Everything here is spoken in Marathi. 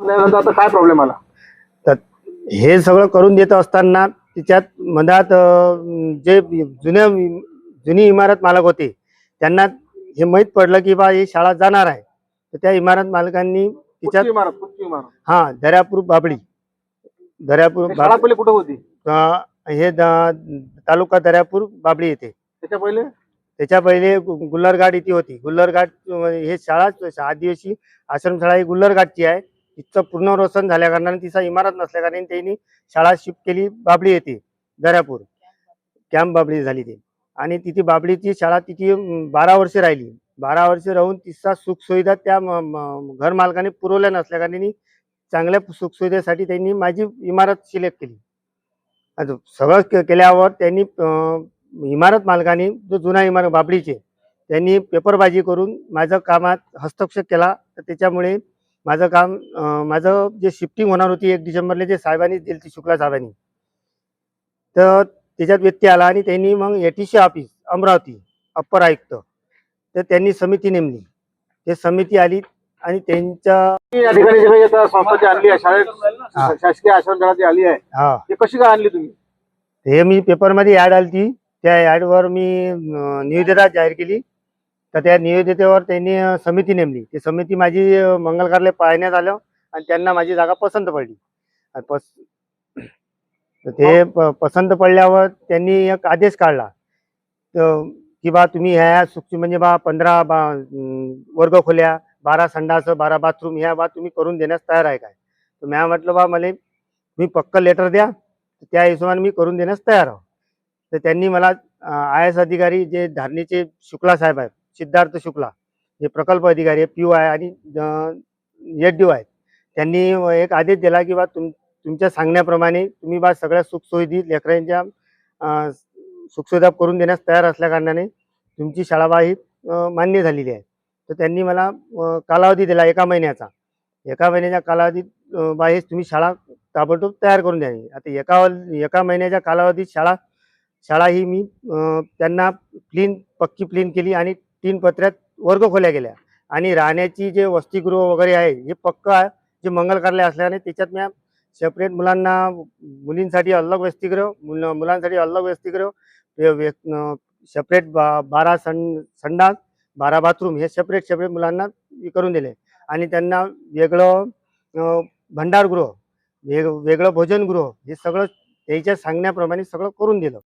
त्यानंतर आता काय प्रॉब्लेम आला? तर हे सगळं करून देत असताना तिच्यात मधात जे जुनी इमारत मालक होते त्यांना हे माहीत पडलं की बा ही शाळा जाणार आहे. तर त्या इमारत मालकांनी तिच्यात कुठची इमारत? दर्यापूर बाबळी हे शाळा पहिले कुठे होती? हे तालुका दर्यापूर बाबळी येथे. त्याच्या पहिले गुल्लरघाट इथे होती. गुल्लरघाट हे शाळा आदिवासी आश्रमशाळा ही गुल्लरघाटची आहे. तिचं पुनर्वसन झाल्या कारणाने तिचा इमारत नसल्या कारणाने त्यांनी शाळा शिफ्ट केली बाबळी येथे दर्यापूर कॅम्प बाबळी झाली ती. आणि तिथे बाबळीची शाळा तिथे 12 वर्षे राहिली. 12 वर्षे राहून तिचा सुखसुविधा त्या घर मालकाने पुरवल्या नसल्या कारणाने चांगल्या सुखसुविधेसाठी त्यांनी माझी इमारत सिलेक्ट केली. सगळं केल्यावर त्यांनी इमारत मालकाने जो जुना इमारत बाबळीचे त्यांनी पेपरबाजी करून माझं कामात हस्तक्षेप केला. तर त्याच्यामुळे माझं काम माझं जे शिफ्टिंग होणार होती 1 डिसेंबरला जे साहेबांनी दिली ती शुक्ला साहेबांनी, तर त्याच्यात व्यत्यय आला आणि त्यांनी मग ATC ऑफिस अमरावती अप्पर आयुक्त तर त्यांनी समिती नेमली. ते समिती आली आणि त्यांच्या या ठिकाणी जी आता संस्था जी आणली आहे शाळेत शासकीय आश्रमशाळा आली आहे, ते कशी काय आणली तुम्ही? हे मी पेपरमध्ये ॲड आली ती. त्या ॲडवर मी निविदा जाहीर केली. तर त्या निविदेवर त्यांनी समिती नेमली. ती समिती माझी मंगल कार्यालय पाहण्यात आलं आणि त्यांना माझी जागा पसंत पडली. ते पसंत पडल्यावर त्यांनी एक आदेश काढला की बा तुम्ही ह्या सुखी म्हणजे बा 15 वर्ग खोल्या, 12 संडास, 12 बाथरूम ह्या बा तुम्ही करून देण्यास तयार आहे काय? तर मी म्हटलं बा मला मी पक्क लेटर द्या, त्या हिशोबाने मी करून देण्यास तयार आहो. तर त्यांनी मला IAS अधिकारी जे धारणीचे शुक्ला साहेब आहेत, सिद्धार्थ शुक्ला जे प्रकल्प अधिकारी PO आहे आणि SDO आहेत, त्यांनी एक आदेश दिला की बा तुमच्या सांगण्याप्रमाणे तुम्ही बा सगळ्या सुखसुविधा लेकरांच्या सुखसुविधा करून देण्यास तयार असल्या कारणाने तुमची शाळा बा ही मान्य झालेली आहे. तर त्यांनी मला कालावधी दिला 1 महिन्याचा. 1 महिन्याच्या कालावधीत बाहेर तुम्ही शाळा ताबडतोब तयार करून द्यावी. आता एका महिन्याच्या कालावधीत शाळा ही मी त्यांना पक्की प्लेन केली आणि 3 पत्र्यात वर्ग खोल्या गेल्या आणि राहण्याची जे वसतिगृह वगैरे आहे हे पक्क जे मंगल कार्यालय असल्याने त्याच्यात मी सेपरेट मुलींसाठी अलग वसतिगृह, मुलांसाठी अलग वसतिगृह, सेपरेट 12 संडास, 12 बाथरूम हे सेपरेट मुलांना करून दिले आणि त्यांना वेगळं भंडारगृह, वेगळं भोजनगृह हे सगळं त्याच्या सांगण्याप्रमाणे सगळं करून दिलं.